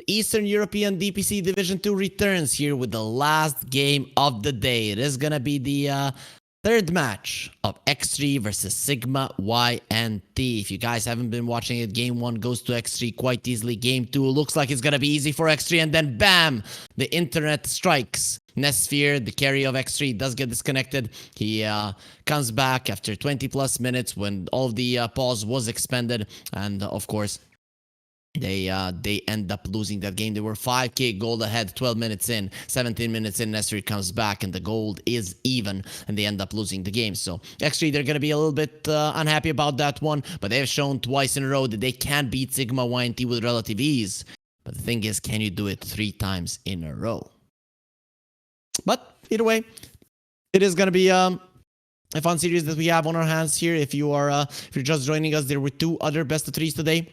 Eastern European DPC Division 2 returns here with the last game of the day. It is gonna be the third match of X3 versus Sigma.YNT. If you guys haven't been watching it, game 1 goes to X3 quite easily. Game 2 looks like it's gonna be easy for X3, and then bam! The internet strikes. Nesphere, the carry of X3, does get disconnected. He comes back after 20 plus minutes when all of the pause was expended, and of course they end up losing that game. They were 5k gold ahead 12 minutes in. 17 minutes in, Nesphere comes back and the gold is even, and they end up losing the game. So X3, they're gonna be a little bit unhappy about that one, but they've shown twice in a row that they can beat Sigma.YNT with relative ease. But the thing is, can you do it 3 times in a row? But either way, it is gonna be a fun series that we have on our hands here. If you're just joining us, there were 2 other best of 3s today.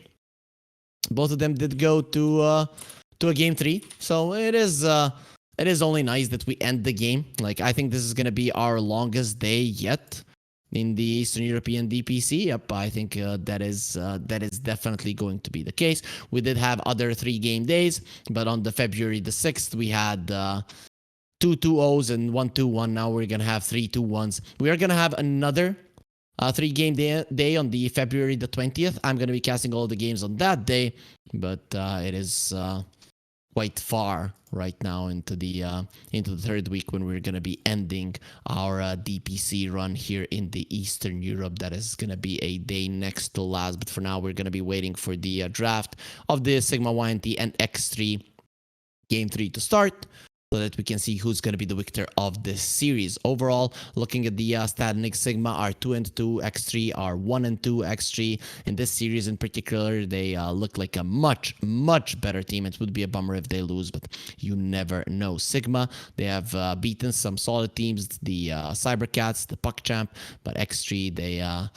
Both of them did go to a game 3, so it is only nice that we end the game. Like, I think this is gonna be our longest day yet in the Eastern European DPC. Yep, I think that is definitely going to be the case. We did have other 3 game days, but on the February the 6th we had 2 2-0s and 1 2-1. Now we're gonna have 3 2-1s. We are gonna have another 3 game day on the February the 20th. I'm going to be casting all the games on that day, but it is quite far right now into the 3rd week when we're going to be ending our DPC run here in the Eastern Europe. That is going to be a day next to last, but for now we're going to be waiting for the draft of the Sigma.YNT and X3 game 3 to start, so that we can see who's going to be the victor of this series. Overall, looking at the standings, Sigma are 2-2, X3 are 1-2. X3 in this series in particular, they look like a much better team. It would be a bummer if they lose, but you never know. Sigma, they have beaten some solid teams, the Cybercats, the PuckChamp, but X3,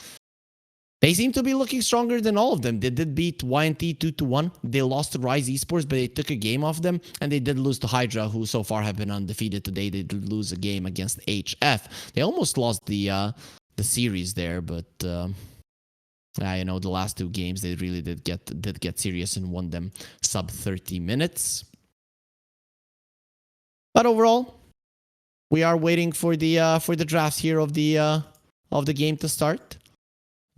they seem to be looking stronger than all of them. They did beat YNT 2-1. They lost to Rise Esports, but they took a game off them. And they did lose to Hydra, who so far have been undefeated today. They did lose a game against HF. They almost lost the series there, but you know, the last 2 games they really did get serious and won them sub 30 minutes. But overall, we are waiting for the drafts here of the game to start.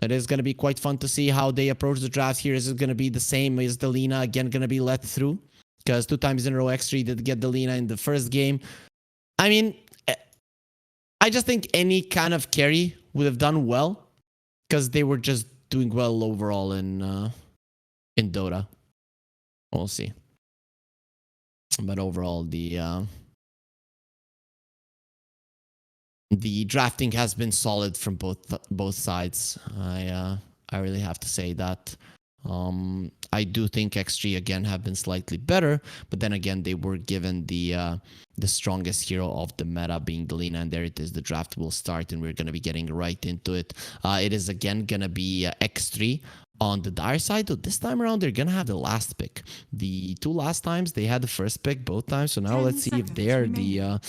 It is going to be quite fun to see how they approach the draft here. Is it going to be the same? Is Delina again going to be let through? Because 2 times in a row, X3 did get Delina in the first game. I mean, I just think any kind of carry would have done well, because they were just doing well overall in Dota. We'll see. But overall, the drafting has been solid from both sides. I really have to say that. I do think X3 again have been slightly better, but then again they were given the strongest hero of the meta, being Delina, and there it is. The draft will start, and we're gonna be getting right into it. It is again gonna be X3 on the Dire side. So this time around they're gonna have the last pick. The 2 last times they had the first pick both times. So now let's see if they're the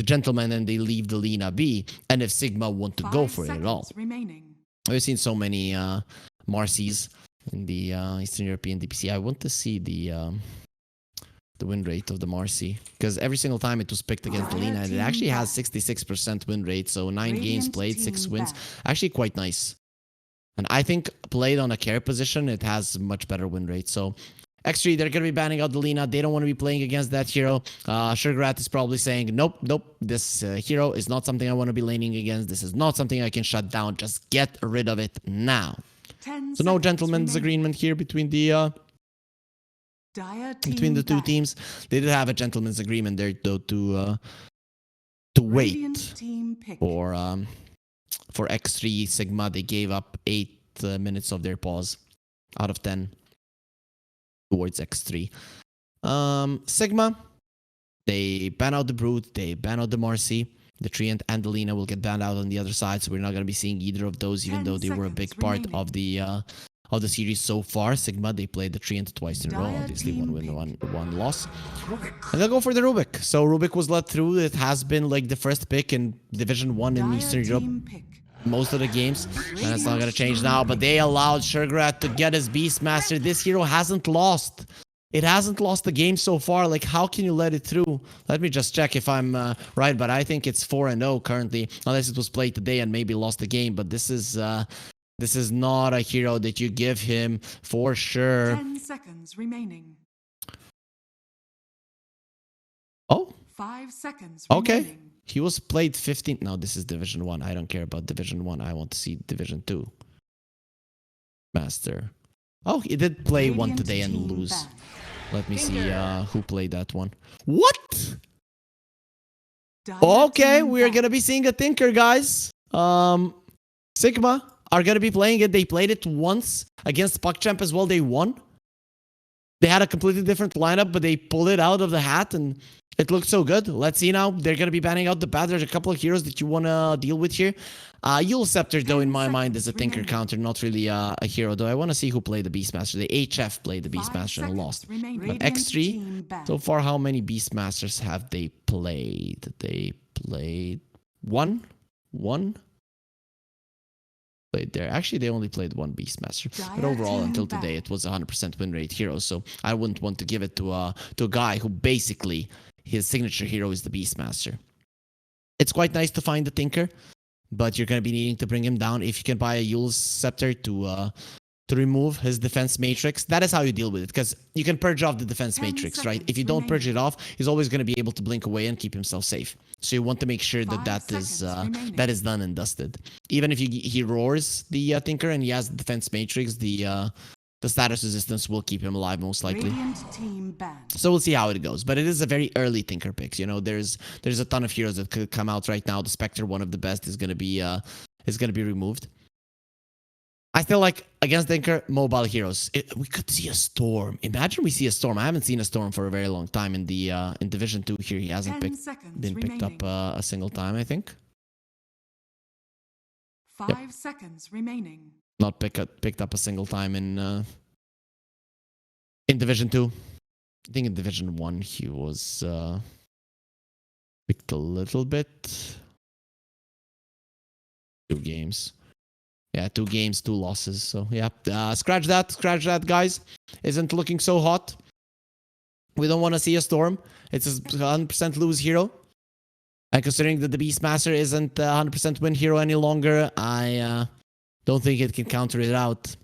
gentleman and they leave Delina be, and if Sigma want to go for it at all. We've seen so many Marcies in the Eastern European DPC. I want to see the win rate of the Marcy, because every single time it was picked against Delina, and it actually has 66% win rate. So 9 games played, 6 wins. Actually quite nice. And I think played on a carry position, it has much better win rate. So X3, they're going to be banning out Delina. They don't want to be playing against that hero. Sugarrat is probably saying, nope, this hero is not something I want to be laning against. This is not something I can shut down. Just get rid of it now. So no gentleman's agreement here between the 2 teams. They did have a gentleman's agreement there, though, to wait for X3 Sigma. They gave up 8 minutes of their pause out of 10 towards X3. Sigma, they ban out the Brute, they ban out the Marcy. The Treant and the Lina will get banned out on the other side, so we're not going to be seeing either of those, even though they were a big part of the series so far. Sigma, they played the Treant twice in a row, obviously 1 win, 1 loss. And they'll go for the Rubik. So Rubik was let through. It has been like the first pick in Division 1 in Eastern Europe most of the games, and it's not going to change now, but they allowed Sugarrat to get his Beastmaster. This hero hasn't lost It hasn't lost the game so far. Like, how can you let it through? Let me just check if I'm right, but I think it's 4-0 currently, unless it was played today and maybe lost the game. But this is not a hero that you give him for sure. 10 seconds remaining. Oh, 5 seconds okay. remaining. He was played 15. No, this is Division 1. I don't care about Division 1. I want to see Division 2. Master. Oh, he did play one today and lose. Back. Let me see who played that one. What? Dire Okay, team we're back. gonna be seeing a Tinker, guys. Sigma are gonna be playing it. They played it once against PuckChamp as well. They won. They had a completely different lineup, but they pulled it out of the hat and it looked so good. Let's see now. They're going to be banning out the bad. There's a couple of heroes that you want to deal with here. Yule Scepter, though, in my mind, is a Tinker counter, not really a hero, though. I want to see who played the Beastmaster. The HF played the Beastmaster and lost. But X3, so far, how many Beastmasters have they played? They played one. Played there. Actually, they only played one Beastmaster. But overall, until today, it was 100% win rate hero. So I wouldn't want to give it to a guy who basically his signature hero is the Beastmaster. It's quite nice to find the Tinker, but you're going to be needing to bring him down. If you can buy a Yule's Scepter to remove his defense matrix, that is how you deal with it, because you can purge off the defense matrix, right? If you don't purge it off, he's always going to be able to blink away and keep himself safe. So you want to make sure that that is done and dusted. Even if he roars the Tinker and he has the defense matrix, the status resistance will keep him alive most likely. So we'll see how it goes. But it is a very early Tinker picks. You know, there's a ton of heroes that could come out right now. The Spectre, one of the best, is gonna be removed. I feel like against Tinker, mobile heroes, we could see a Storm. Imagine we see a Storm. I haven't seen a Storm for a very long time in the in Division 2 here. He hasn't been picked up a single time, I think. 5 seconds remaining. Not picked up a single time in Division 2. I think in Division 1 he was picked a little bit. 2 games. Yeah, 2 games, 2 losses. So yeah, scratch that, guys. Isn't looking so hot. We don't want to see a Storm. It's a 100% lose hero. And considering that the Beastmaster isn't a 100% win hero any longer, I don't think it can counter it out.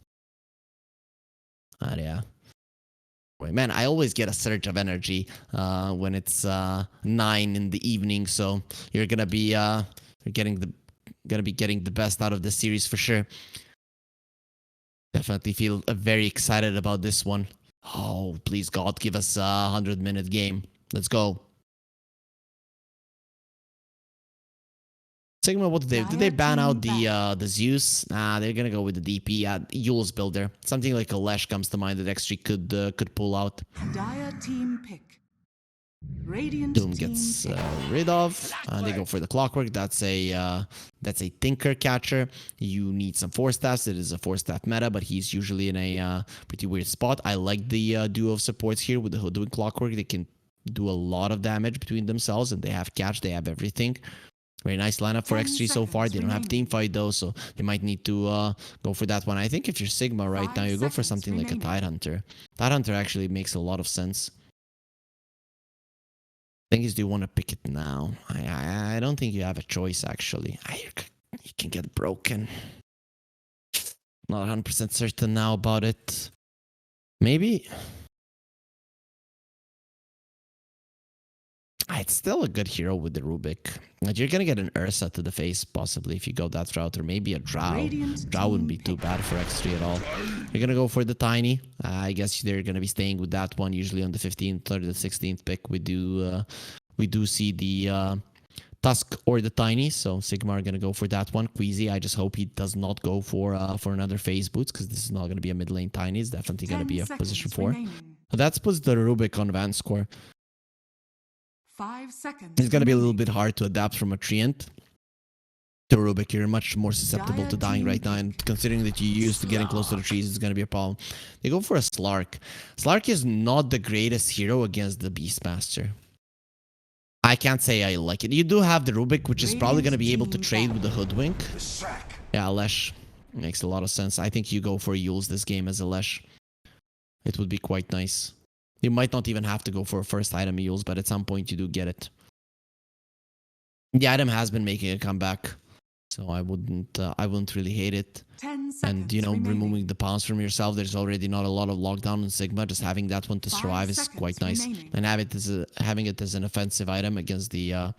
Yeah. Wait, man, I always get a surge of energy when it's 9 in the evening. So you're gonna be getting the best out of this series for sure. Definitely feel very excited about this one. Oh, please God, give us a 100-minute game. Let's go. Sigma, what did they do? Did they ban out the Zeus? Nah, they're gonna go with the DP. Yule's builder. Something like a Lesh comes to mind that X3 could pull out. Dire team pick. Radiant Doom gets rid of. They go for the Clockwork. That's a Tinker catcher. You need some 4-staffs. It is a 4-staff meta, but he's usually in a pretty weird spot. I like the duo of supports here with the Hood and Clockwork. They can do a lot of damage between themselves, and they have catch. They have everything. Very nice lineup for X3 so far. They don't have team fight though, so they might need to go for that one. I think if you're Sigma right now, you go for something like a Tidehunter. Tidehunter actually makes a lot of sense. The thing is, do you want to pick it now? I don't think you have a choice, actually. You can get broken. Not 100% certain now about it. Maybe. It's still a good hero with the Rubik. Like, you're gonna get an Ursa to the face, possibly, if you go that route, or maybe a Drow. Drow wouldn't be too bad for X3 at all. You're gonna go for the Tiny. I guess they're gonna be staying with that one. Usually on the 15th or the 16th pick, we do see the Tusk or the Tiny. So Sigma are gonna go for that one. Queasy, I just hope he does not go for another phase boots, because this is not gonna be a mid lane Tiny. It's definitely gonna be a position 4. That puts the Rubik on Van score. 5 seconds. It's going to be a little bit hard to adapt from a Treant to Rubik. You're much more susceptible to dying right now, and considering that you're used to getting close to the trees, it's going to be a problem. They go for a Slark. Slark is not the greatest hero against the Beastmaster. I can't say I like it. You do have the Rubik, which is probably going to be able to trade with the Hoodwink. Yeah, Lesh makes a lot of sense. I think you go for Yules this game as a Lesh. It would be quite nice. You might not even have to go for a first item mules, but at some point you do get it. The item has been making a comeback, so I wouldn't really hate it. 10 seconds And you know, remaining. removing the pawns from yourself, there's already not a lot of lockdown in Sigma. Just having that one to 5 survive is seconds quite nice. remaining. And having it as an offensive item against the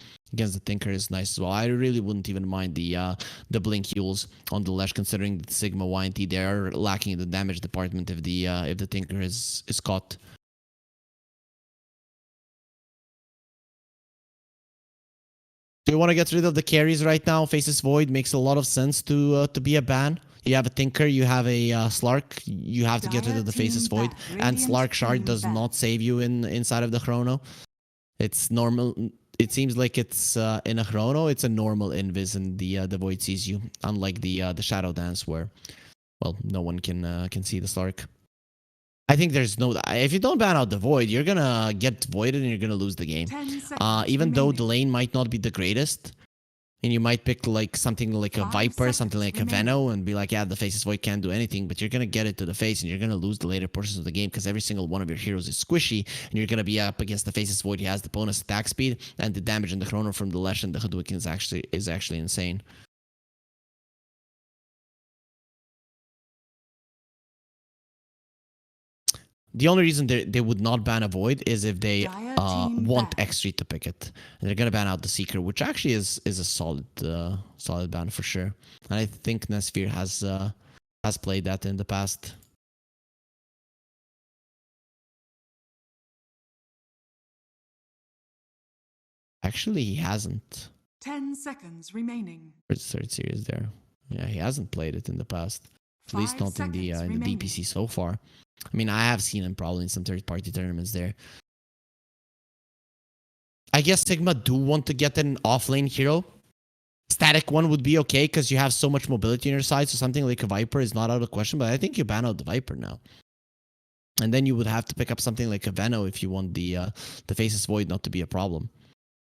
Tinker is nice as well. I really wouldn't even mind the blink heals on the Lesh, considering that Sigma.YNT they are lacking in the damage department if the Tinker is caught. Do you want to get rid of the carries right now? Faces Void makes a lot of sense to be a ban. You have a Tinker, you have a Slark, you have to get rid of the Faces Void. And Slark Shard does not save you inside of the Chrono. It's normal. It seems like it's in a Chrono, it's a normal invis and the Void sees you. Unlike the Shadow Dance where, well, no one can see the Slark. I think there's no... If you don't ban out the Void, you're gonna get voided and you're gonna lose the game. 10 seconds Even though remaining. the lane might not be the greatest, and you might pick like something like a 5 Viper, something like seconds a Veno, and be like, yeah, the Faceless Void can't do anything, but you're gonna get it to the face and you're gonna lose the later portions of the game because every single one of your heroes is squishy, and you're gonna be up against the Faceless Void. He has the bonus attack speed, and the damage in the Chrono from the Lesh and the Hoodwink is actually insane. The only reason they would not ban a Void is if they want X3 to pick it. And they're going to ban out the Seeker, which actually is a solid ban for sure. And I think Nesfear has played that in the past. Actually, he hasn't. 10 seconds remaining. Where's the third series there? Yeah, he hasn't played it in the past. At least not in the DPC so far. I mean, I have seen him probably in some third-party tournaments there. I guess Sigma do want to get an off-lane hero. Static one would be okay because you have so much mobility on your side, so something like a Viper is not out of question, but I think you ban out the Viper now. And then you would have to pick up something like a Veno if you want the Faceless Void not to be a problem.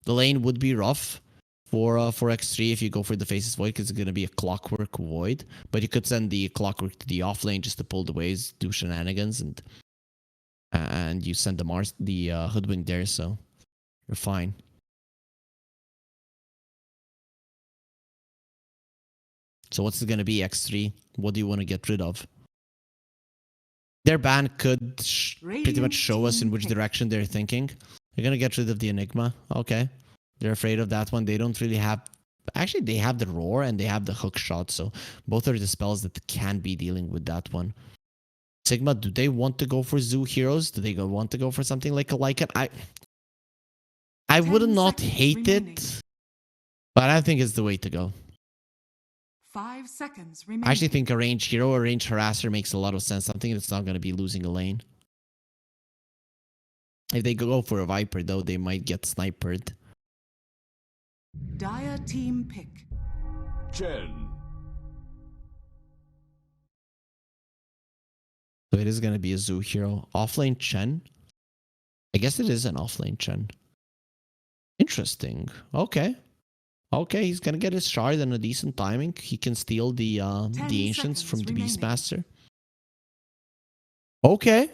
The lane would be rough for X3 if you go for the Faceless Void because it's going to be a Clockwork Void. But you could send the Clockwork to the off lane just to pull the waves, do shenanigans, and you send the Hoodwink there, so you're fine. So what's it going to be, X3? What do you want to get rid of? Their ban could pretty much show us in which direction they're thinking. They're going to get rid of the Enigma. Okay. They're afraid of that one. They don't really have... Actually, they have the Roar and they have the Hook Shot. So both are the spells that can be dealing with that one. Sigma, do they want to go for Zoo Heroes? Do they want to go for something like a Lycan? I would not hate it. But I think it's the way to go. 5 seconds remaining. I actually think a range hero or range harasser makes a lot of sense. Something that's not going to be losing a lane. If they go for a Viper, though, they might get snipered. Dire team pick. Chen. So it is going to be a Zoo hero. Offlane Chen? I guess it is an offlane Chen. Interesting. Okay. Okay, he's going to get his shard and a decent timing. He can steal the Ancients from the Beastmaster. Okay.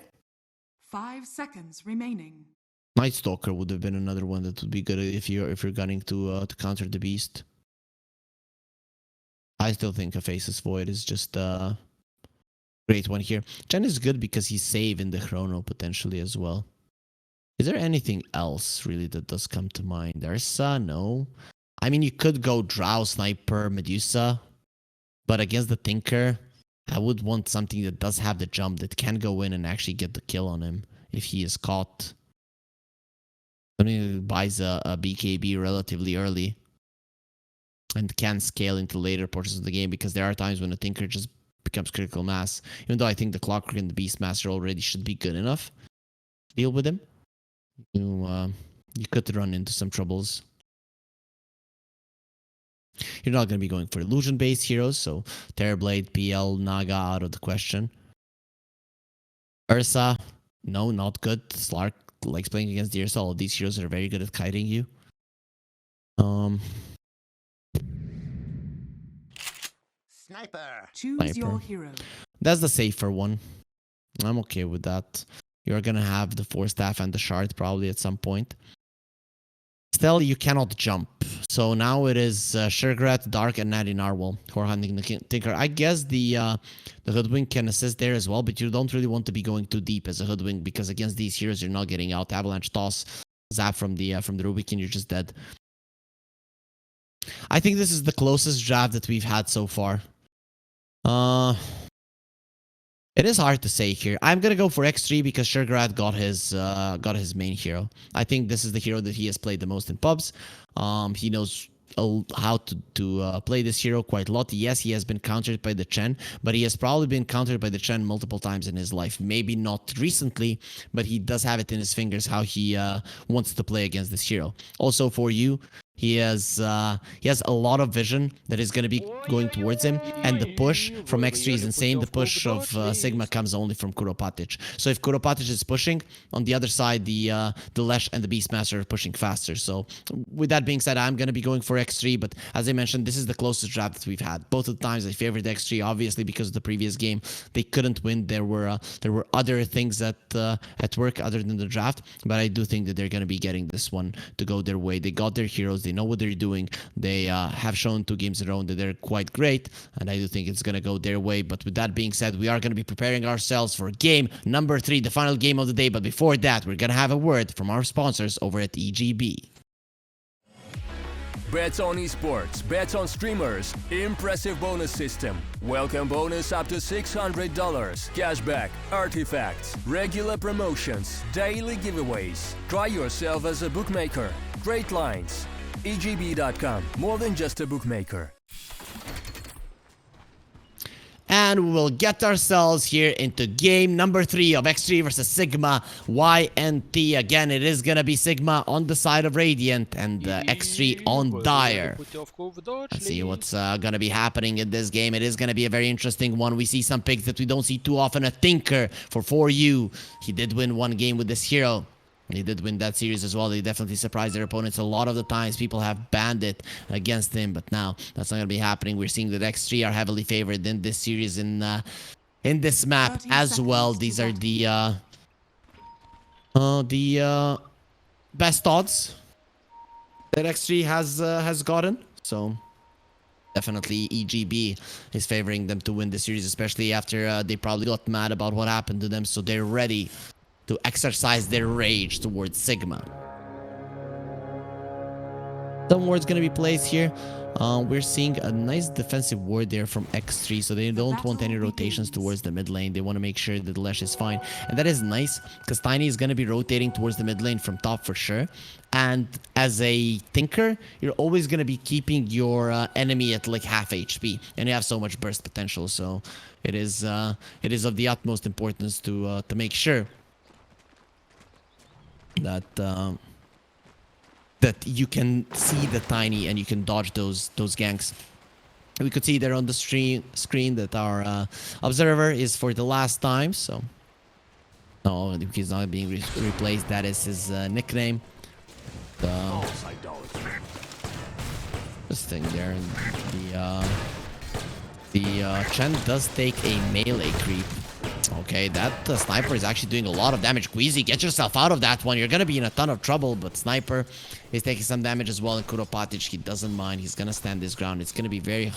5 seconds remaining. Night Stalker would have been another one that would be good if you're gunning to counter the beast. I still think a Faceless Void is just a great one here. Chen is good because he's safe in the Chrono potentially as well. Is there anything else really that does come to mind? Ursa? No. I mean, you could go Drow, Sniper, Medusa, but against the Tinker, I would want something that does have the jump that can go in and actually get the kill on him if he is caught. Something that buys a BKB relatively early and can scale into later portions of the game because there are times when the Tinker just becomes critical mass. Even though I think the Clockwork and the Beastmaster already should be good enough to deal with him, you could run into some troubles. You're not going to be going for illusion-based heroes, so Terrorblade, PL, Naga out of the question. Ursa, no, not good. Slark likes playing against the Ursa. All of these heroes are very good at kiting you. Choose your hero. That's the safer one. I'm okay with that. You're gonna have the 4-staff and the shard probably at some point. Still, you cannot jump. So now it is Sugarrat, Dark, and Natty Narwhal who are hunting the Tinker. I guess the Hoodwink can assist there as well, but you don't really want to be going too deep as a Hoodwink because against these heroes, you're not getting out. Avalanche Toss, Zap from the Rubik, and you're just dead. I think this is the closest draft that we've had so far. It is hard to say here. I'm gonna go for X3 because Sugarrat got his main hero. I think this is the hero that he has played the most in pubs. He knows how to play this hero quite a lot. Yes, he has been countered by the Chen, but he has probably been countered by the Chen multiple times in his life. Maybe not recently, but he does have it in his fingers how he wants to play against this hero. Also for you, he has a lot of vision that is going to be going towards him, and the push from X3 is insane. The push of Sigma comes only from Kuropatic. So if Kuropatic is pushing, on the other side, the Lesh and the Beastmaster are pushing faster. So with that being said, I'm going to be going for X3, but as I mentioned, this is the closest draft that we've had. Both of the times I favored X3, obviously because of the previous game. They couldn't win. There were other things at work other than the draft, but I do think that they're going to be getting this one to go their way. They got their heroes. They know what they're doing. They have shown 2 games in a row that they're quite great, and I do think it's going to go their way. But with that being said, we are going to be preparing ourselves for game number 3, the final game of the day. But before that, we're going to have a word from our sponsors over at EGB. Bets on esports, bets on streamers, impressive bonus system. Welcome bonus up to $600, cashback, artifacts, regular promotions, daily giveaways. Try yourself as a bookmaker. Great lines. EGB.com, more than just a bookmaker. And we will get ourselves here into game number 3 of X3 versus Sigma.YNT. Again, it is going to be Sigma on the side of Radiant and X3 on Dire. Let's see what's going to be happening in this game. It is going to be a very interesting one. We see some picks that we don't see too often. A Tinker for 4U. He did win 1 game with this hero. He did win that series as well. They definitely surprised their opponents. A lot of the times people have banned it against him, but now that's not going to be happening. We're seeing that X3 are heavily favored in this series in this map as well. These are the best odds that X3 has gotten. So definitely EGB is favoring them to win the series, especially after they probably got mad about what happened to them. So they're ready to exercise their rage towards Sigma. Some ward's gonna be placed here. We're seeing a nice defensive ward there from X3, so they don't want any rotations towards the mid lane. They want to make sure that Lesh is fine, and that is nice because Tiny is gonna be rotating towards the mid lane from top for sure. And as a Tinker, you're always gonna be keeping your enemy at like half HP, and you have so much burst potential. So it is of the utmost importance to make sure that that you can see the Tiny and you can dodge those ganks. We could see there on the screen that our observer is for the last time. So no, he's not being replaced. That is his nickname. This thing there. The Chen does take a melee creep. Okay, that sniper is actually doing a lot of damage. Queasy, get yourself out of that one. You're going to be in a ton of trouble, but Sniper is taking some damage as well. And Kuropatic, he doesn't mind. He's going to stand his ground. It's going to be very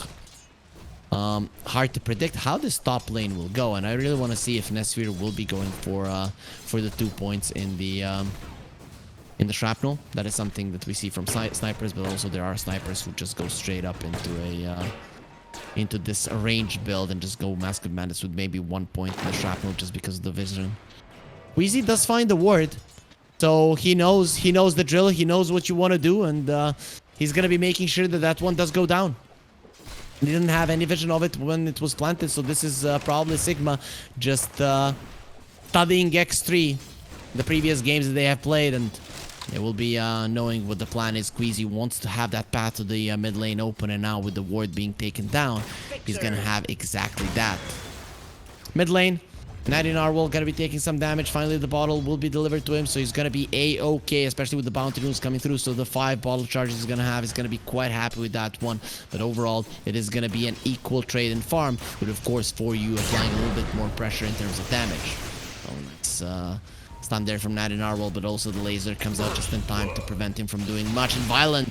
hard to predict how this top lane will go. And I really want to see if Nesfir will be going for the 2 points in the shrapnel. That is something that we see from snipers, but also there are snipers who just go straight up into this range build and just go Mask of Madness with maybe 1 point in the shrapnel just because of the vision. Wheezy does find the ward, so he knows the drill. He knows what you want to do, and he's gonna be making sure that that one does go down. He didn't have any vision of it when it was planted, so this is probably Sigma just studying X3 the previous games that they have played, and they will be knowing what the plan is. Queasy wants to have that path to the mid lane open, and now with the ward being taken down, he's gonna have exactly that. Mid lane, Natty Narwhal gonna be taking some damage. Finally, the bottle will be delivered to him, so he's gonna be a-okay, especially with the bounty runes coming through. So the 5 bottle charges he's gonna have, he's gonna be quite happy with that one. But overall, it is gonna be an equal trade and farm, with of course 4U applying a little bit more pressure in terms of damage. So stun there from Natty Narwhal, but also the laser comes out just in time to prevent him from doing much. And Violent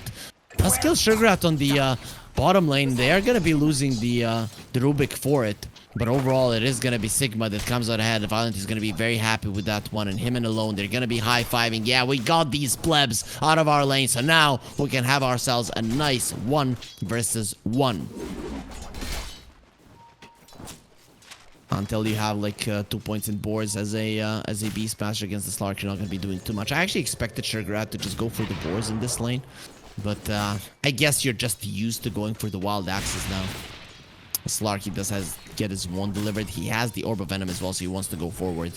does kill Sugarat on the bottom lane. They are going to be losing the Rubik for it. But overall, it is going to be Sigma that comes out ahead. Violent is going to be very happy with that one. And him and Alone, they're going to be high-fiving. Yeah, we got these plebs out of our lane. So now we can have ourselves a nice 1 versus 1. Until you have like 2 points in boards as a Beastmaster against the Slark, you're not going to be doing too much. I actually expected Sugarat to just go for the boards in this lane. But I guess you're just used to going for the wild axes now. Slark, he does get his one delivered. He has the Orb of Venom as well, so he wants to go forward.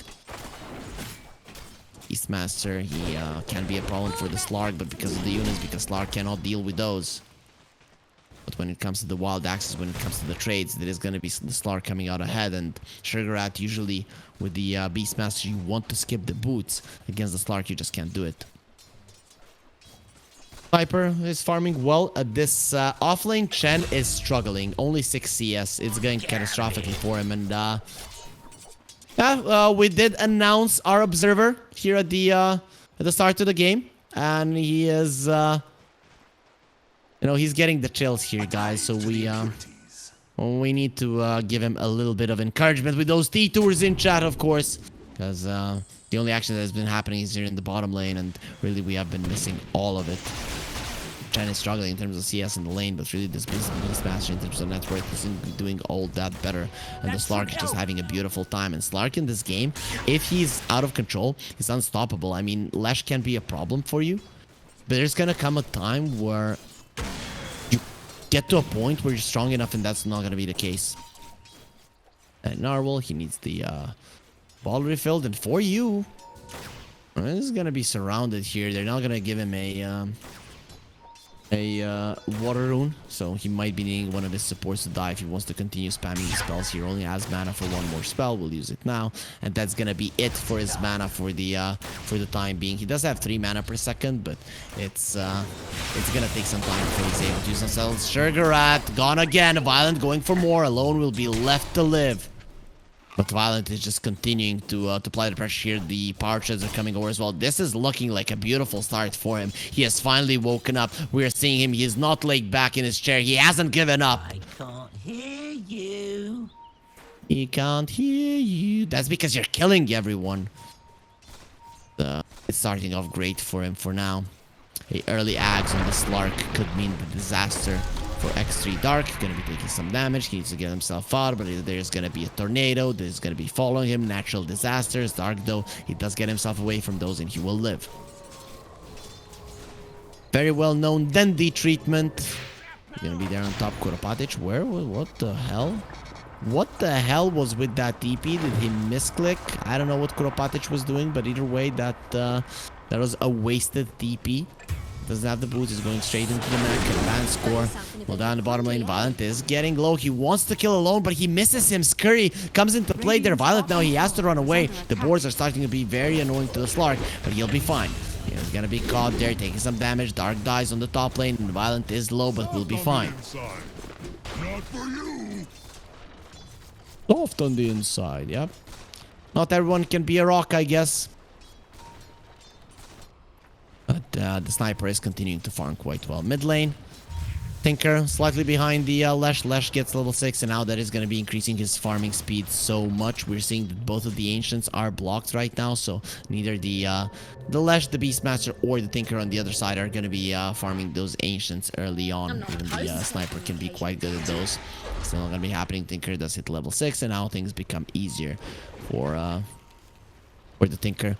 Beastmaster, he can be a problem for the Slark, but because of the units, because Slark cannot deal with those. But when it comes to the wild axes, when it comes to the trades, there is going to be the Slark coming out ahead. And Sugarat, usually with the Beastmaster, you want to skip the boots. Against the Slark, you just can't do it. Sniper is farming well at this offlane. Chen is struggling. Only 6 CS. It's going catastrophically for him. And we did announce our observer here at the start of the game, and he is, he's getting the chills here, guys. So we need to give him a little bit of encouragement with those T-tours in chat, of course, because the only action that has been happening is here in the bottom lane, and really we have been missing all of it. Chen is struggling in terms of CS in the lane, but really this Beastmaster in terms of net worth isn't doing all that better. And the Slark is just having a beautiful time. And Slark in this game, if he's out of control, he's unstoppable. I mean, Lash can be a problem for you, but there's gonna come a time where you get to a point where you're strong enough, and that's not gonna be the case. And Narwhal, he needs the ball refilled, and for you, this is gonna be surrounded here. They're not gonna give him a water rune, so he might be needing one of his supports to die if he wants to continue spamming these spells. He only has mana for one more spell. We'll use it now, and that's gonna be it for his mana for the time being. He does have 3 mana per second, but it's gonna take some time before he's able to use himself. Sugarat gone again. Violent going for more. Alone will be left to live. But Violent is just continuing to apply the pressure here. The power treads are coming over as well. This is looking like a beautiful start for him. He has finally woken up. We are seeing him. He is not laid back in his chair. He hasn't given up. I can't hear you. He can't hear you. That's because you're killing everyone. It's starting off great for him for now. A early Ags on the Slark could mean the disaster for X3 Dark. Gonna be taking some damage. He needs to get himself out, but there's gonna be a tornado. There's gonna be following him. Natural disasters. Dark, though, he does get himself away from those, and he will live. Very well known Dendi treatment. Gonna be there on top. Kuropatic. Where? What the hell? What the hell was with that TP? Did he misclick? I don't know what Kuropatic was doing, but either way, that was a wasted TP. Doesn't have the boots, is going straight into the neck. Advanced score. Well, down the bottom lane, Violent is getting low. He wants to kill Alone, but he misses him. Scurry comes into play there. Violent now, he has to run away. The boards are starting to be very annoying to the Slark, but he'll be fine. He's gonna be caught there, taking some damage. Dark dies on the top lane, and Violent is low, but will be fine. Not for you. Soft on the inside, yep. Not everyone can be a rock, I guess. But the Sniper is continuing to farm quite well. Mid lane, Tinker slightly behind the Lesh. Lesh gets level 6, and now that is going to be increasing his farming speed so much. We're seeing that both of the Ancients are blocked right now, so neither the Lesh, the Beastmaster, or the Tinker on the other side are going to be farming those Ancients early on. Even the Sniper can be quite good at those. Still not going to be happening. Tinker does hit level 6, and now things become easier for the Tinker.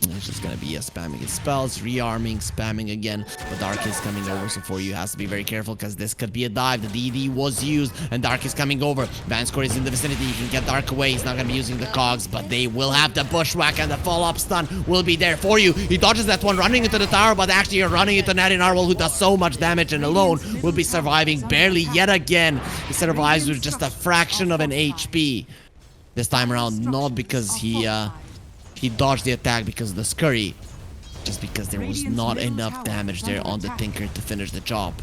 He's just gonna be spamming his spells, rearming, spamming again. But Dark is coming over, so for you has to be very careful because this could be a dive. The DD was used, and Dark is coming over. Vanscore is in the vicinity. You can get Dark away. He's not gonna be using the cogs, but they will have the bushwhack, and the follow-up stun will be there for you. He dodges that one, running into the tower, but actually you're running into Natty Narwhal, who does so much damage, and Alone will be surviving barely yet again. He survives with just a fraction of an HP. This time around, not because he dodged the attack because of the Scurry, just because there was not enough damage there on the Tinker to finish the job.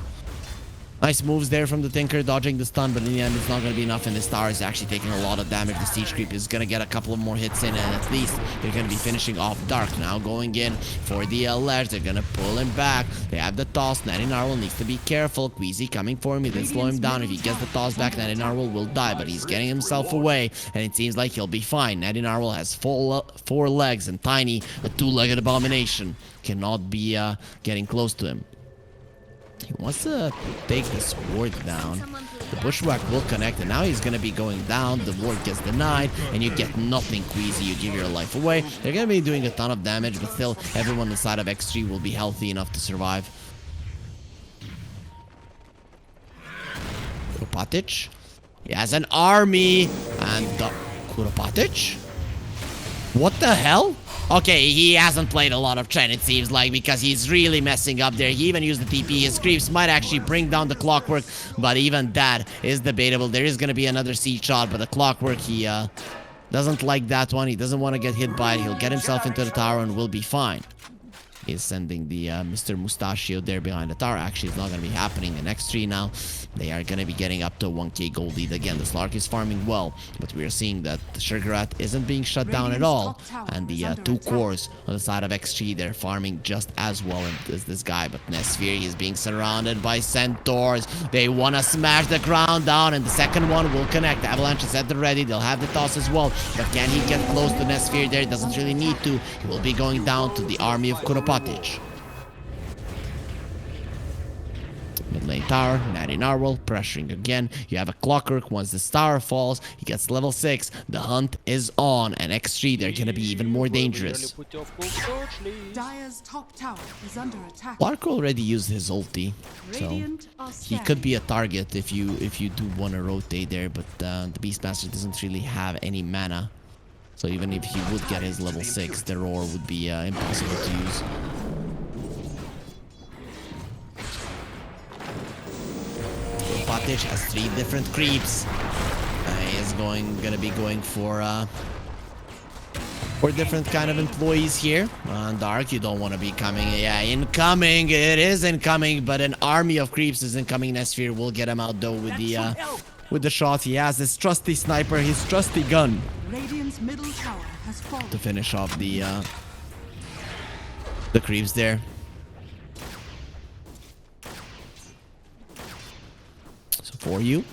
Nice moves there from the Tinker, dodging the stun, but in the end, it's not going to be enough, and this tower is actually taking a lot of damage. The Siege Creep is going to get a couple of more hits in, and at least they're going to be finishing off Dark. Now going in for the ledge. They're going to pull him back. They have the toss. Narwhal needs to be careful. Queasy coming for him. He didn't slow him down. If he gets the toss back, Narwhal will die, but he's getting himself away, and it seems like he'll be fine. Narwhal has four legs, and Tiny, a two-legged abomination, cannot be getting close to him. He wants to take this ward down. The bushwhack will connect, and now he's going to be going down. The ward gets denied, and you get nothing, Queasy. You give your life away. They're going to be doing a ton of damage, but still, everyone inside of X3 will be healthy enough to survive. Kuropatic. He has an army, and Kuropatic? What the hell? Okay, he hasn't played a lot of Chen, it seems like, because he's really messing up there. He even used the TP. His creeps might actually bring down the Clockwork, but even that is debatable. There is going to be another siege shot, but the Clockwork, he doesn't like that one. He doesn't want to get hit by it. He'll get himself into the tower and will be fine. He's sending the Mr. Mustachio there behind the tower. Actually, it's not going to be happening in X3 now. They are going to be getting up to 1k gold lead again. The Slark is farming well, but we are seeing that the Sugar Rat isn't being shut down at all. And the two cores on the side of X3, they're farming just as well as this guy. But Nesphere is being surrounded by Centaurs. They want to smash the ground down, and the second one will connect. Avalanche is at the ready. They'll have the toss as well. But can he get close to Nesphere there? Doesn't really need to. He will be going down to the army of Kuropatic. Mid lane tower, Narwhal pressuring again. You have a Clockwork. Once the tower falls, he gets level 6. The hunt is on, and X3, they're gonna be even more dangerous. Dire's top tower is under attack. Clark already used his ulti, so he could be a target if you do want to rotate there, but the Beastmaster doesn't really have any mana. So even if he would get his level 6, the roar would be impossible to use. Kuropatic has 3 different creeps. He is gonna be going for different kind of employees here. Dark, you don't want to be coming. Yeah, incoming. It is incoming, but an army of creeps is incoming. Nesphere will get him out though with the shot. He has his trusty sniper, his trusty gun. Radiant's middle tower has fallen. To finish off the creeps there. So for you,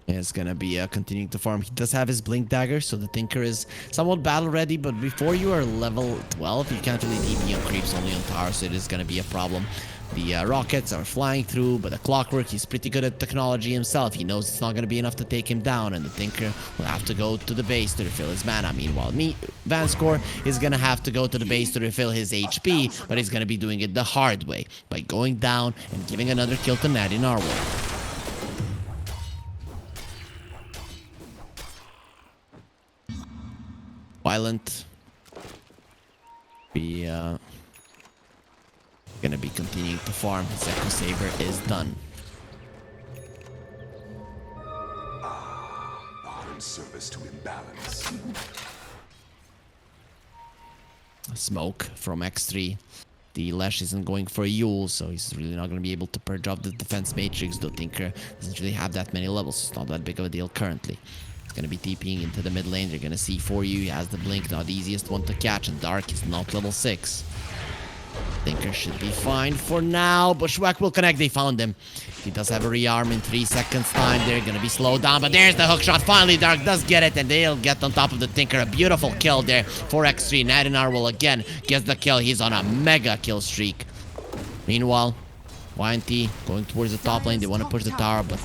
it's gonna be continuing to farm. He does have his blink dagger, so the Tinker is somewhat battle ready, but before you are level 12, you can't really DP on creeps, only on towers, so it is gonna be a problem. The rockets are flying through, but the Clockwork, he's pretty good at technology himself. He knows it's not going to be enough to take him down, and the Tinker will have to go to the base to refill his mana. Meanwhile, Vanscore is going to have to go to the base to refill his HP, but he's going to be doing it the hard way, by going down and giving another kill to Narwhal. YNT gonna be continuing to farm. His Echo Saber is done. Modern service to imbalance. Smoke from X3. The Lash isn't going for a Yule, so he's really not going to be able to purge up the defense matrix. The Tinker doesn't really have that many levels. It's not that big of a deal currently. He's going to be TPing into the mid lane. They're going to see for you. He has the blink, not the easiest one to catch. And Dark is not level 6. Tinker should be fine for now. Bushwhack will connect. They found him. He does have a rearm in 3 seconds time. They're going to be slowed down, but there's the hookshot. Finally, Dark does get it, and they'll get on top of the Tinker. A beautiful kill there for X3. Narwhal again gets the kill. He's on a mega kill streak. Meanwhile, YNT going towards the top lane. They want to push the tower, but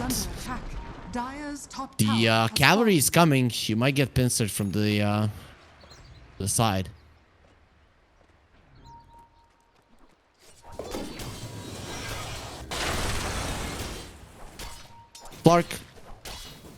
the cavalry is coming. You might get pincered from the side. Clark,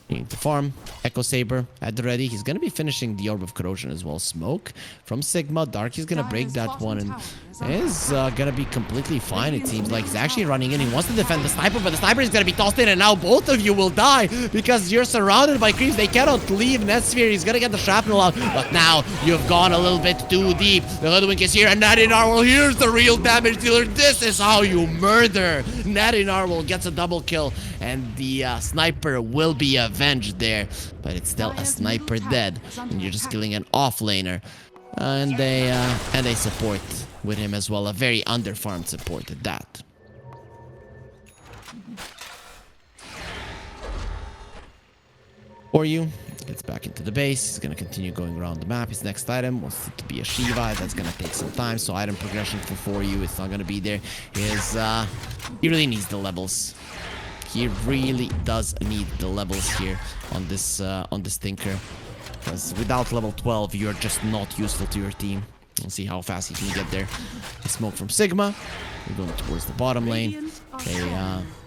needing to farm. Echo Saber at the ready. He's going to be finishing the Orb of Corrosion as well. Smoke from Sigma. Dark is going to break that one, and is gonna be completely fine, it seems like. He's actually running in. He wants to defend the sniper, but the sniper is gonna be tossed in, and now both of you will die because you're surrounded by creeps. They cannot leave Netsphere. He's gonna get the shrapnel out, but now you've gone a little bit too deep. The Hoodwink is here, and Natty Narwhal, here's the real damage dealer. This is how you murder. Natty Narwhal gets a double kill, and the sniper will be avenged there, but it's still a sniper dead, and you're just killing an offlaner. And they support with him as well, a very underfarmed support at that. For you, gets back into the base. He's gonna continue going around the map. His next item wants it to be a Shiva. That's gonna take some time. So item progression for you, it's not gonna be there. He really needs the levels. He really does need the levels here on this Tinker. Because without level 12, you're just not useful to your team. We'll see how fast he can get there. The smoke from Sigma. We're going towards the bottom lane.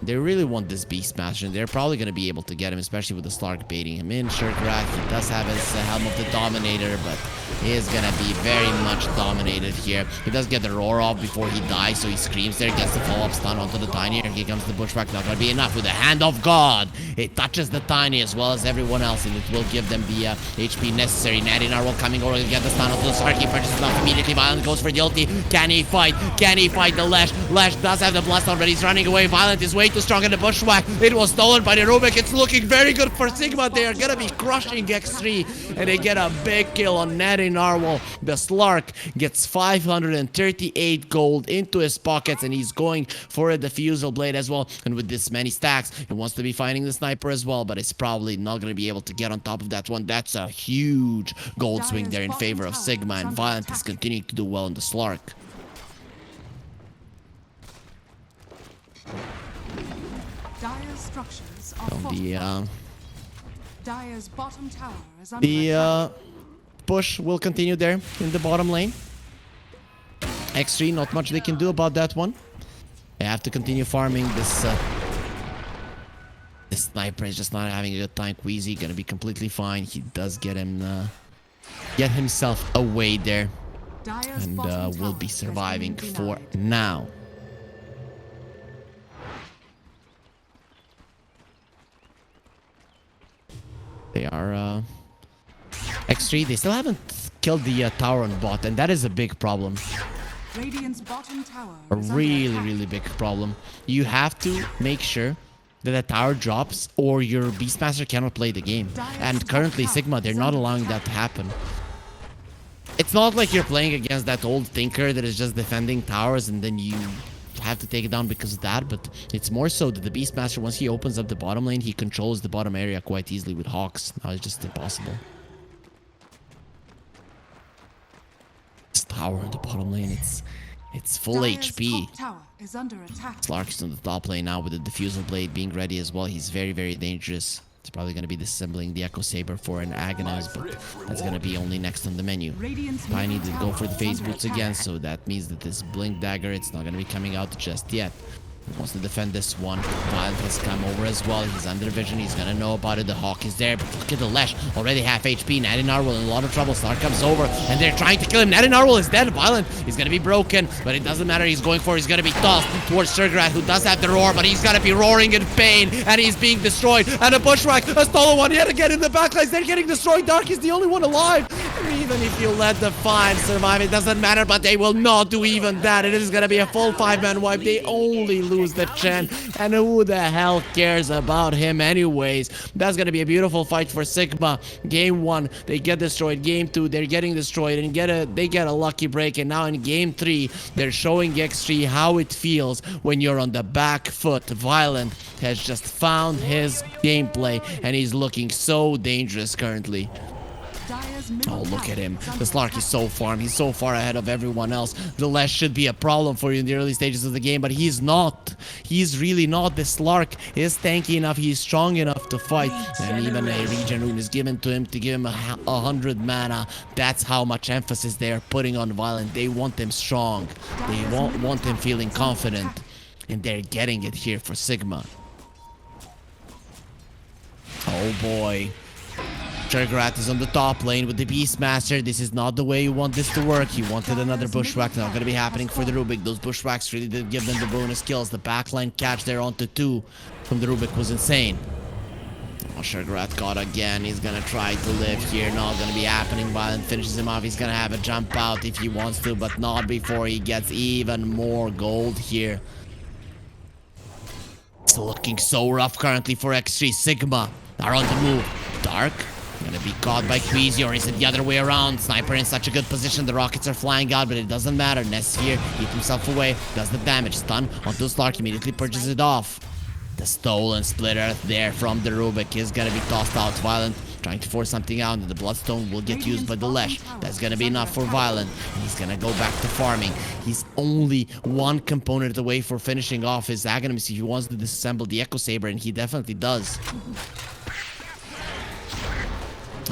They really want this Beastmaster, and they're probably going to be able to get him, especially with the Slark baiting him in. Shirkrak, he does have his Helm of the Dominator, but he is going to be very much dominated here. He does get the roar off before he dies, so he screams there, gets the follow-up stun onto the Tiny, and here comes the Bushwhack. Not going to be enough with the Hand of God. It touches the Tiny as well as everyone else, and it will give them the HP necessary. Natty Narwhal coming over to get the stun onto the Slark. He purchases enough immediately. Violent goes for the ulti. Can he fight? Can he fight the Lash? Lash does have the blast already. He's running away. Violent is way too strong in the Bushwhack. It was stolen by the Rubik. It's looking very good for Sigma. They are going to be crushing X3, and they get a big kill on Natty Narwhal. The Slark gets 538 gold into his pockets, and he's going for a Diffusal Blade as well. And with this many stacks, he wants to be fighting the Sniper as well, but it's probably not going to be able to get on top of that one. That's a huge gold swing there in favor of Sigma, and Violent is continuing to do well in the Slark. Dire's structures are So fortified. Dire's bottom tower is under the attack. push will continue there in the bottom lane. X3, not much they can do about that one. They have to continue farming this. This sniper is just not having a good time. Queasy gonna be completely fine. He does get himself away there, Dire's and bottom will tower be has surviving been for denied. now. They are X3. They still haven't killed the tower on bot, and that is a big problem. Radiant's bottom tower A is under really, attack. really big problem. You have to make sure that the tower drops, or your Beastmaster cannot play the game. And currently, Sigma, they're not allowing that to happen. It's not like you're playing against that old Tinker that is just defending towers, and then you have to take it down because of that, but it's more so that the Beastmaster, once he opens up the bottom lane, he controls the bottom area quite easily with Hawks. Now it's just impossible. This tower in the bottom lane, it's full Dire's HP. top tower is under attack. Slark's on the top lane now with the Diffusal Blade being ready as well. He's very, very dangerous. It's probably going to be disassembling the Echo Saber for an Agonize, but that's going to be only next on the menu. Radiant's Tiny middle did go for the tower phase is under boots attack. again, so that means that this Blink Dagger, it's not going to be coming out just yet. He wants to defend this one. Violent has come over as well. He's under vision. He's going to know about it. The Hawk is there, but look at the Lesh. Already half HP. Natty Narwhal in a lot of trouble. Slark comes over, and they're trying to kill him. Natty Narwhal is dead. Violent. He's going to be broken, but it doesn't matter. He's going for it. He's going to be tossed towards Surgrat, who does have the roar, but he's going to be roaring in pain, and he's being destroyed. And a Bushwhack, a stolen one yet again in the backlines. They're getting destroyed. Dark is the only one alive. And even if you let the 5 survive, it doesn't matter, but they will not do even that. It is going to be a full 5-man wipe. They only lose the Chen. And who the hell cares about him anyways? That's gonna be a beautiful fight for Sigma. Game 1, they get destroyed. Game 2, they're getting destroyed and they get a lucky break. And now in Game 3, they're showing X3 how it feels when you're on the back foot. Violent has just found his gameplay, and he's looking so dangerous currently. Dire's middle Oh, look tower at him. is under The Slark attack. is so farmed. He's so far ahead of everyone else. The Lash should be a problem for you in the early stages of the game, but he's not. He's really not. The Slark is tanky enough. He's strong enough to fight. And even a regen rune is given to him to give him 100 mana. That's how much emphasis they are putting on Violent. They want him strong. They won't want him feeling confident. And they're getting it here for Sigma. Oh boy. Shergrat is on the top lane with the Beastmaster. This is not the way you want this to work. He wanted another bushwhack. Not going to be happening for the Rubik. Those bushwhacks really did give them the bonus kills. The backline catch there onto 2 from the Rubik was insane. Oh, Shergrat got again. He's going to try to live here. Not going to be happening. Violent finishes him off. He's going to have a jump out if he wants to, but not before he gets even more gold here. It's looking so rough currently for X3. Sigma are on the move. Dark gonna be caught by Queasy, or is it the other way around? Sniper in such a good position. The rockets are flying out, but it doesn't matter. Nesphere keeps himself away. Does the damage. Stun onto Slark. Immediately purges it off. The stolen split earth there from the Rubik is gonna be tossed out. Violent trying to force something out, and the Bloodstone will get used by the Lesh. That's gonna be enough for Violent. And he's gonna go back to farming. He's only one component away for finishing off his Aghanims if he wants to disassemble the Echo Saber, and he definitely does.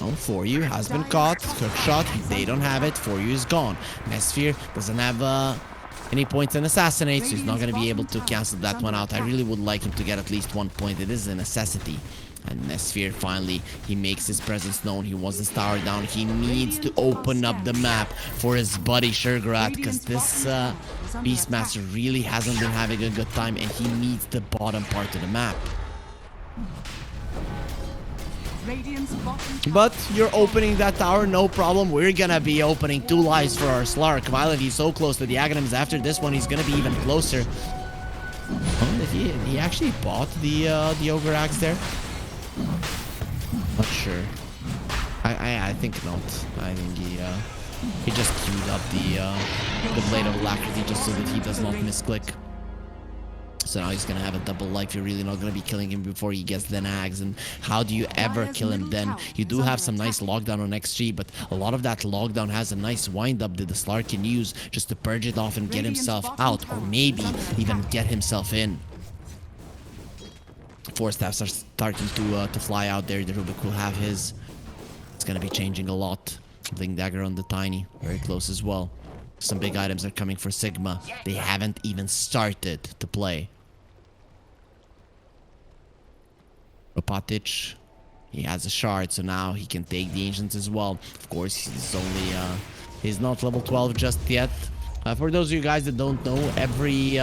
Oh, For You has been caught. Hook shot. They don't have it. For You is gone. Nesphere doesn't have any points in Assassinate, so he's not going to be able to cancel that one out. I really would like him to get at least 1 point. It is a necessity. And Nesphere finally, he makes his presence known. He wants this tower down. He needs to open up the map for his buddy Shergrat, because this Beastmaster really hasn't been having a good time, and he needs the bottom part of the map. But you're opening that tower, no problem. We're gonna be opening 2 lives for our Slark. Violent, he's so close to the Aghanims. After this one, he's gonna be even closer. Oh, did he actually bought the Ogre Axe there? Not sure. I think not. I think he just queued up the Blade of Alacrity just so that he does not misclick. So now he's gonna have a double life. You're really not gonna be killing him before he gets the nags. And how do you ever kill him then? You do have some nice lockdown on XG, but a lot of that lockdown has a nice wind-up that the Slark can use just to purge it off and get himself out, or maybe even get himself in. 4 staffs are starting to fly out there. The Rubik will have his. It's gonna be changing a lot. Blink Dagger on the Tiny, very close as well. Some big items are coming for Sigma. They haven't even started to play. Ropatic, he has a shard, so now he can take the Ancients as well. Of course, he's not level 12 just yet. For those of you guys that don't know, every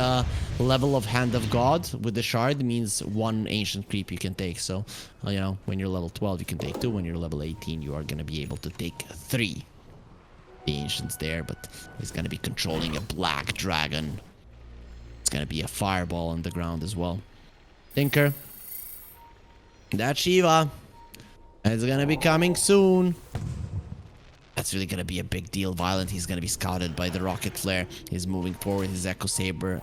level of Hand of God with the shard means 1 ancient creep you can take. So, you know, when you're level 12, you can take 2. When you're level 18, you are going to be able to take 3. The ancients there, but he's going to be controlling a black dragon. It's going to be a fireball on the ground as well. Tinker. That Shiva. It's going to be coming soon. That's really going to be a big deal. Violent, he's going to be scouted by the Rocket Flare. He's moving forward. His Echo Saber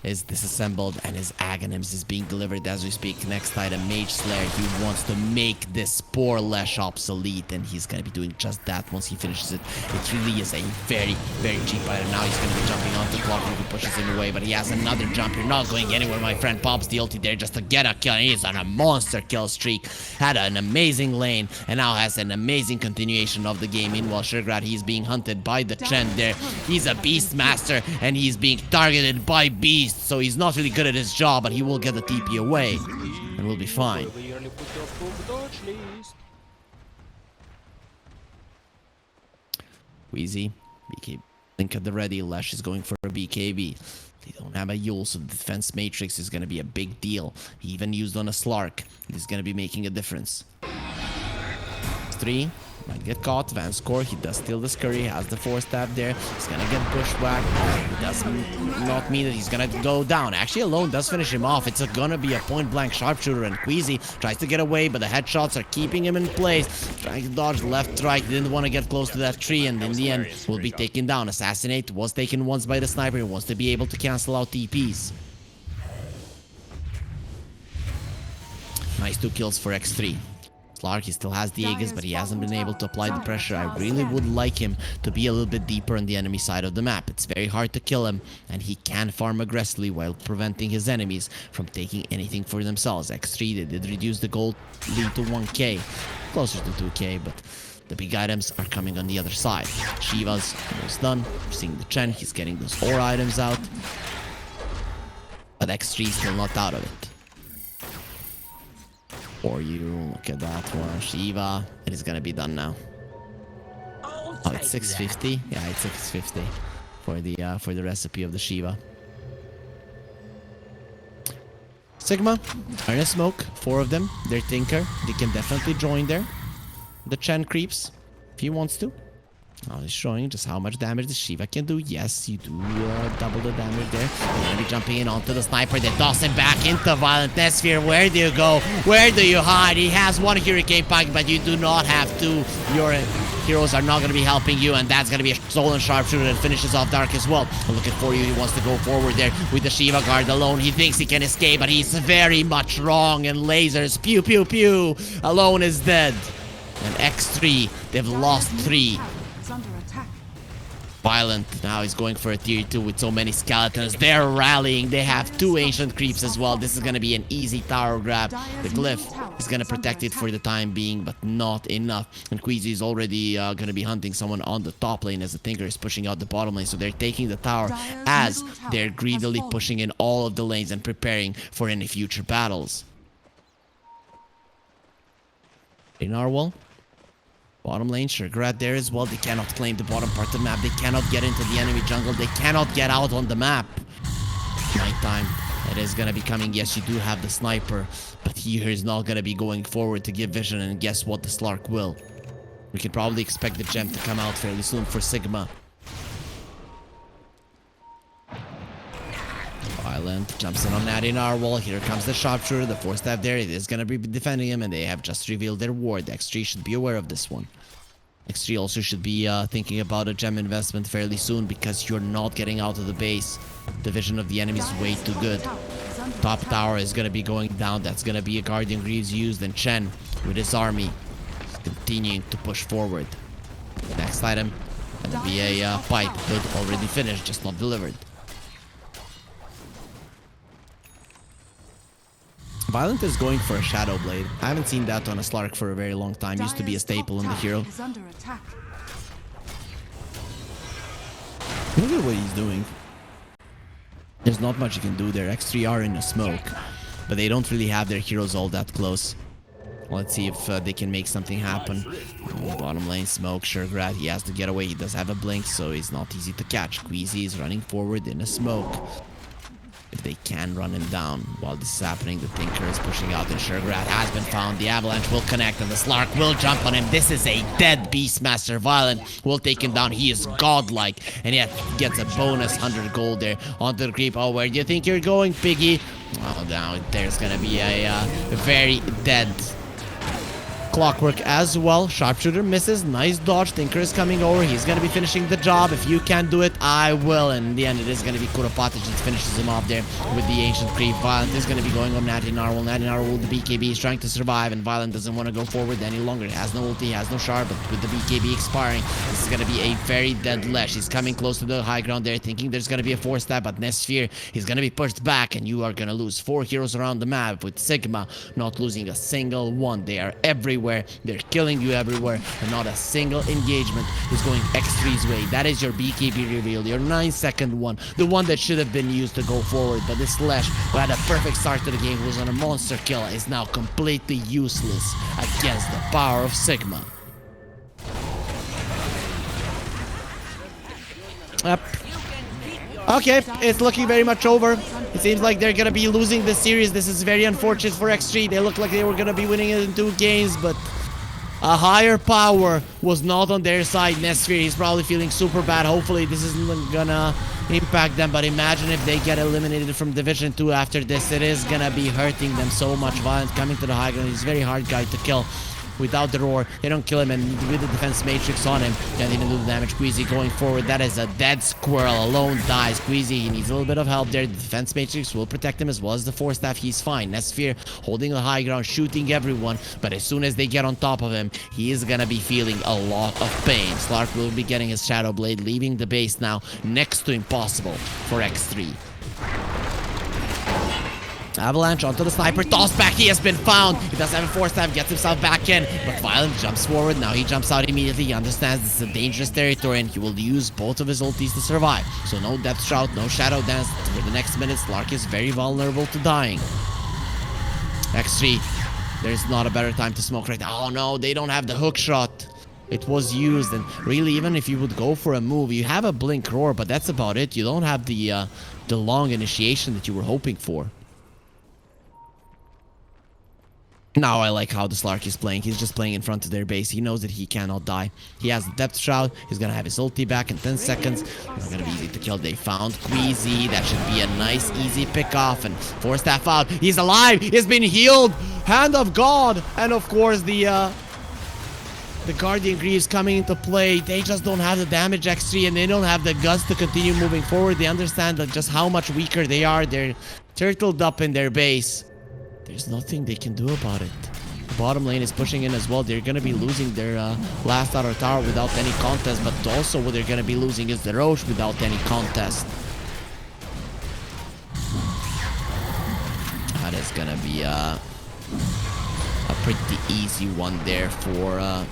is disassembled, and his Aghanims is being delivered as we speak. Next item, Mage Slayer. He wants to make this poor Lesh obsolete, and he's going to be doing just that once he finishes it. It really is a very, very cheap item. Now he's going to be jumping onto the clock, and he pushes him away, but he has another jump. You're not going anywhere, my friend. Pops the ulti there just to get a kill. He's on a monster kill streak. Had an amazing lane, and now has an amazing continuation of the game. Meanwhile, Shergrat, he's being hunted by the trend there. He's a Beastmaster, and he's being targeted by Beast. So he's not really good at his job, but he will get the TP away, and we'll be fine. Wheezy, BK, Link at the ready. Lesh is going for a BKB. They don't have a Yule, so the defense matrix is going to be a big deal. He even used on a Slark. He's going to be making a difference. 3. Might get caught. Vanscore, he does steal the scurry. He has the 4-stab there. He's gonna get bushwhacked. It does not mean that he's gonna go down. Actually, alone does finish him off. It's gonna be a point-blank sharpshooter, and Queasy tries to get away, but the headshots are keeping him in place. Trying to dodge left, right. Didn't want to get close to that tree, and in the end, will be taken down. Assassinate was taken once by the sniper. He wants to be able to cancel out TPs. Nice 2 kills for X3. Slark, he still has the Aegis, but he hasn't been able to apply the pressure. I really would like him to be a little bit deeper on the enemy side of the map. It's very hard to kill him, and he can farm aggressively while preventing his enemies from taking anything for themselves. X3, they did reduce the gold lead to 1k, closer to 2k, but the big items are coming on the other side. Shiva's almost done. We're seeing the Chen, he's getting those ore items out, but X3 is still not out of it. For you, look at that one. Shiva. It is gonna be done now. Oh, it's 650. Yeah, it's 650 for the recipe of the Shiva. Sigma are in a smoke. 4 of them. They're Tinker. They can definitely join there. The Chen creeps if he wants to. Oh, he's showing just how much damage the Shiva can do. Yes, you do double the damage there. They're gonna be jumping in onto the sniper. They toss him back into Violent Nesphere. Where do you go? Where do you hide? He has 1 Hurricane Pike, but you do not have 2. Your heroes are not going to be helping you, and that's going to be a stolen sharpshooter that finishes off Dark as well. Looking for you, he wants to go forward there with the Shiva guard alone. He thinks he can escape, but he's very much wrong, and lasers, pew pew pew, alone is dead. And X3, they've lost 3. Is under attack. Violent, now he's going for a tier 2 with so many skeletons. They're rallying, they have 2 ancient creeps as well. This is going to be an easy tower grab. The glyph is going to protect it for the time being, but not enough. And Queasy is already going to be hunting someone on the top lane as the Tinker is pushing out the bottom lane. So they're taking the tower as they're greedily pushing in all of the lanes and preparing for any future battles. In our wall. Bottom lane, Sugarrat there as well. They cannot claim the bottom part of the map. They cannot get into the enemy jungle. They cannot get out on the map. Nighttime. It is going to be coming. Yes, you do have the sniper. But here is not going to be going forward to give vision. And guess what? The Slark will. We can probably expect the gem to come out fairly soon for Sigma. Violent jumps in on that in our wall. Here comes the sharpshooter. The 4-staff there. It is going to be defending him, and they have just revealed their ward. X3 should be aware of this one. X3 also should be thinking about a gem investment fairly soon, because you're not getting out of the base. The vision of the enemy is way too good. Top tower is going to be going down. That's going to be a Guardian Greaves used, and Chen with his army is continuing to push forward. Next item going to be a pipe. Good, already finished, just not delivered. Violent is going for a Shadow Blade. I haven't seen that on a Slark for a very long time. Used to be a staple in the hero. Is under attack. Look at what he's doing. There's not much you can do there. X3 are in a smoke, but they don't really have their heroes all that close. Let's see if they can make something happen. Bottom lane, smoke, Sugarrat. He has to get away. He does have a blink, so he's not easy to catch. Queasy is running forward in a smoke. If they can run him down while this is happening, the Tinker is pushing out, and Sugarrat has been found. The Avalanche will connect, and the Slark will jump on him. This is a dead Beastmaster. Violent will take him down. He is godlike, and yet gets a bonus 100 gold there onto the creep. Oh, where do you think you're going, Piggy? Oh, now there's gonna be a very dead Clockwork as well. Sharpshooter misses. Nice dodge. Tinker is coming over. He's going to be finishing the job. If you can't do it, I will. And in the end, it is going to be Kuropatic that finishes him off there with the Ancient Creep. Violent is going to be going on Natty Narwhal. Natty Narwhal, the BKB is trying to survive, and Violent doesn't want to go forward any longer. He has no ulti, he has no shard, but with the BKB expiring, this is going to be a very dead Lesh. He's coming close to the high ground there, thinking there's going to be a 4-stab, but Nesphere, he's going to be pushed back, and you are going to lose 4 heroes around the map, with Sigma not losing a single one. They are everywhere. They're killing you everywhere, and not a single engagement is going X3's way. That is your BKB reveal, your 9-second one, the one that should have been used to go forward. But this Lesh, who had a perfect start to the game, who was on a monster kill, is now completely useless against the power of Sigma. Yep. Okay, it's looking very much over. It seems like they're gonna be losing this series. This is very unfortunate for X3. They look like they were gonna be winning it in 2 games, but a higher power was not on their side. Nesphere, he's probably feeling super bad. Hopefully this isn't gonna impact them, but imagine if they get eliminated from Division 2 after this. It is gonna be hurting them so much. Violent coming to the high ground. He's a very hard guy to kill. Without the roar, they don't kill him, and with the defense matrix on him, can't even do the damage. Queasy going forward, that is a dead squirrel, alone dies. Queasy, he needs a little bit of help there. The defense matrix will protect him, as well as the 4-staff. He's fine. Nesphere holding the high ground, shooting everyone, but as soon as they get on top of him, he is gonna be feeling a lot of pain. Slark will be getting his Shadow Blade, leaving the base now next to impossible for X3. Avalanche onto the sniper, tossed back, he has been found. He does have a 4-stab, gets himself back in, but Violent jumps forward. Now he jumps out immediately. He understands this is a dangerous territory, and he will use both of his ultis to survive. So no Depth Shroud, no Shadow Dance. For the next minute, Slark is very vulnerable to dying. X3 There's not a better time to smoke right now. Oh no, they don't have the hook shot. It was used, and really, even if you would go for a move, you have a blink roar, but that's about it. You don't have the long initiation that you were hoping for. Now I like how the Slark is playing. He's just playing in front of their base. He knows that he cannot die. He has the Depth Shroud. He's gonna have his ulti back in 10 seconds. It's gonna be easy to kill. They found Queasy. That should be a nice, easy pick off. And Force Staff out. He's alive. He's been healed. Hand of God. And of course, the Guardian Greaves coming into play. They just don't have the damage X3, and they don't have the guts to continue moving forward. They understand that just how much weaker they are. They're turtled up in their base. There's nothing they can do about it. The bottom lane is pushing in as well. They're going to be losing their last outer tower without any contest, but also what they're going to be losing is the Roche without any contest. That is going to be a pretty easy one there for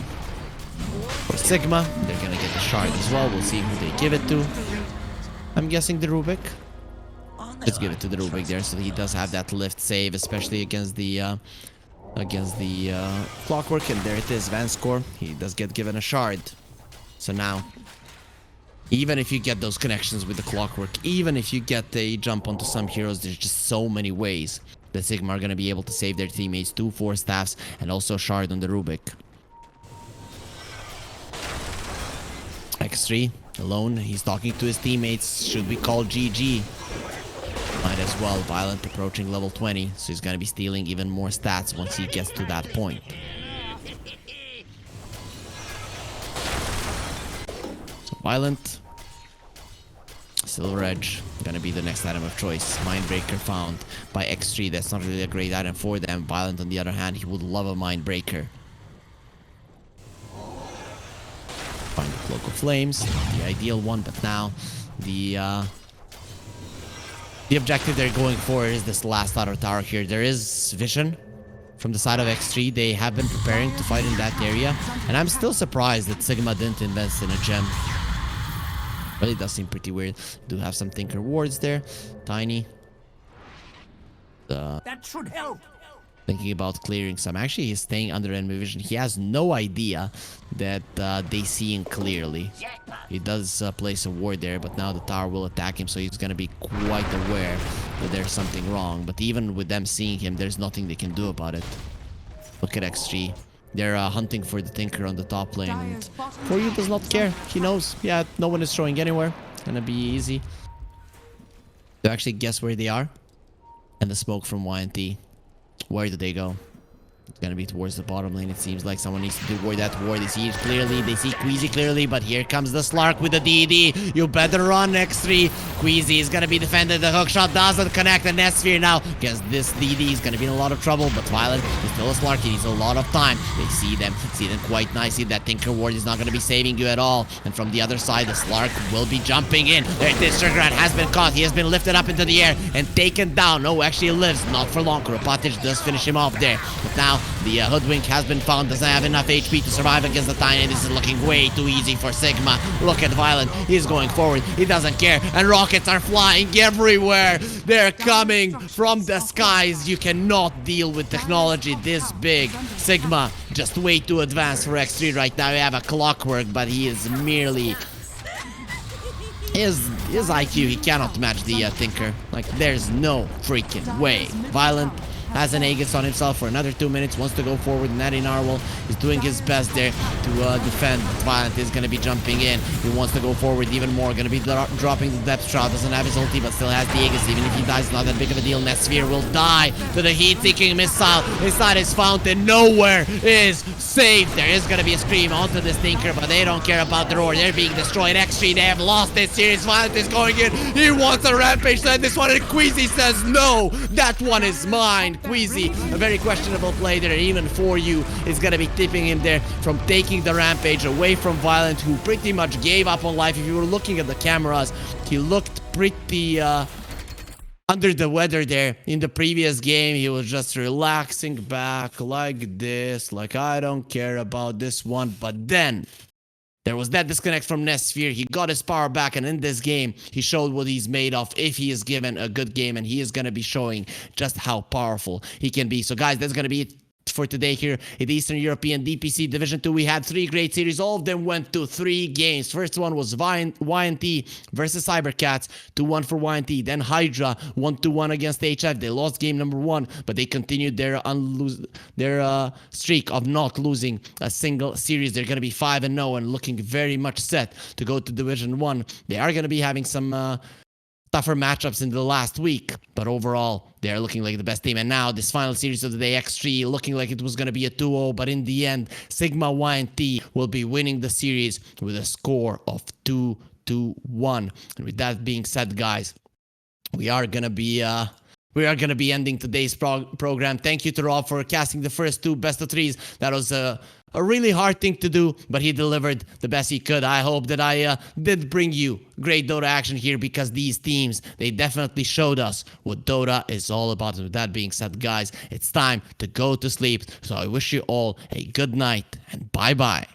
Sigma. They're going to get the shard as well. We'll see who they give it to. I'm guessing the Rubik. Let's give it to the Rubik there, so he does have that lift save, especially against the Clockwork. And there it is, Vanscore. He does get given a shard. So now, even if you get those connections with the Clockwork, even if you get a jump onto some heroes, there's just so many ways that Sigma are going to be able to save their teammates. 2 Force Staffs and also a shard on the Rubik. X3 alone. He's talking to his teammates. Should we call GG? Might as well. Violent approaching level 20, so he's gonna be stealing even more stats once he gets to that point. So Violent, Silver Edge, gonna be the next item of choice. Mindbreaker found by X3. That's not really a great item for them. Violent, on the other hand, he would love a Mindbreaker. Find the Cloak of Flames, the ideal one, but now the objective they're going for is this last outer tower here. There is vision from the side of X3. They have been preparing to fight in that area. And I'm still surprised that Sigma didn't invest in a gem. But it does seem pretty weird. Do have some Tinker wards there. Tiny. That should help. Thinking about clearing some. Actually, he's staying under enemy vision. He has no idea that they see him clearly. He does place a ward there, but now the tower will attack him, so he's going to be quite aware that there's something wrong. But even with them seeing him, there's nothing they can do about it. Look at X3. They're hunting for the Tinker on the top lane. And For does not care. He knows. Yeah, no one is showing anywhere. It's going to be easy to actually guess where they are. And the smoke from YNT. Where do they go? It's gonna be towards the bottom lane. It seems like someone needs to do that war. They see it clearly. They see Queasy clearly, but here comes the Slark with the DD. You better run, X3. Queasy is gonna be defended. The hookshot doesn't connect. The Nestsphere now against this DD is gonna be in a lot of trouble, but Violent is still a Slark. He needs a lot of time. They see them quite nicely. That Tinker Ward is not gonna be saving you at all. And from the other side, the Slark will be jumping in. There it is. Sugarrat has been caught. He has been lifted up into the air and taken down. No, actually he lives. Not for long. Kropotich does finish him off there. But now the Hoodwink has been found. Doesn't have enough HP to survive against the Tiny. This is looking way too easy for Sigma. Look at Violent. He's going forward. He doesn't care. And rockets are flying everywhere. They're coming from the skies. You cannot deal with technology this big. Sigma just way too advanced for X3 right now. We have a Clockwork, but he is merely... His IQ, he cannot match the Tinker. Like, there's no freaking way. Violent has an Aegis on himself for another 2 minutes. Wants to go forward. Natty Narwhal is doing his best there to defend. Violent is going to be jumping in. He wants to go forward even more. Going to be dropping the Depth Shroud. Doesn't have his ulti, but still has the Aegis. Even if he dies, it's not that big of a deal. Nestsphere will die to the heat-seeking missile inside his fountain. Nowhere is safe. There is going to be a scream onto this Tinker, but they don't care about the roar. They're being destroyed. X3, they have lost this series. Violent is going in. He wants a rampage. Then this one, and Queasy says, no, that one is mine. Queasy, a very questionable play there, even For You is going to be tipping him there from taking the rampage away from Violent, who pretty much gave up on life. If you were looking at the cameras, he looked pretty under the weather there. In the previous game, he was just relaxing back like this, like I don't care about this one. But then there was that disconnect from Nestsphere. He got his power back, and in this game, he showed what he's made of if he is given a good game, and he is going to be showing just how powerful he can be. So guys, that's going to be it for today here in the Eastern European DPC Division 2. We had 3 great series. All of them went to 3 games. First one was YNT versus Cybercats, 2-1 for YNT. Then Hydra, 1-1 against HF. They lost game number 1, but they continued their streak of not losing a single series. They're going to be 5-0 and looking very much set to go to Division 1. They are going to be having some tougher matchups in the last week, but overall they're looking like the best team. And now this final series of the day, X3, looking like it was going to be a 2-0, but in the end Sigma.YNT will be winning the series with a score of 2-1. And with that being said, guys, we are going to be ending today's program. Thank you to Rob for casting the first 2 best of 3s. That was a really hard thing to do, but he delivered the best he could. I hope that I did bring you great Dota action here, because these teams, they definitely showed us what Dota is all about. And with that being said, guys, it's time to go to sleep. So I wish you all a good night and bye-bye.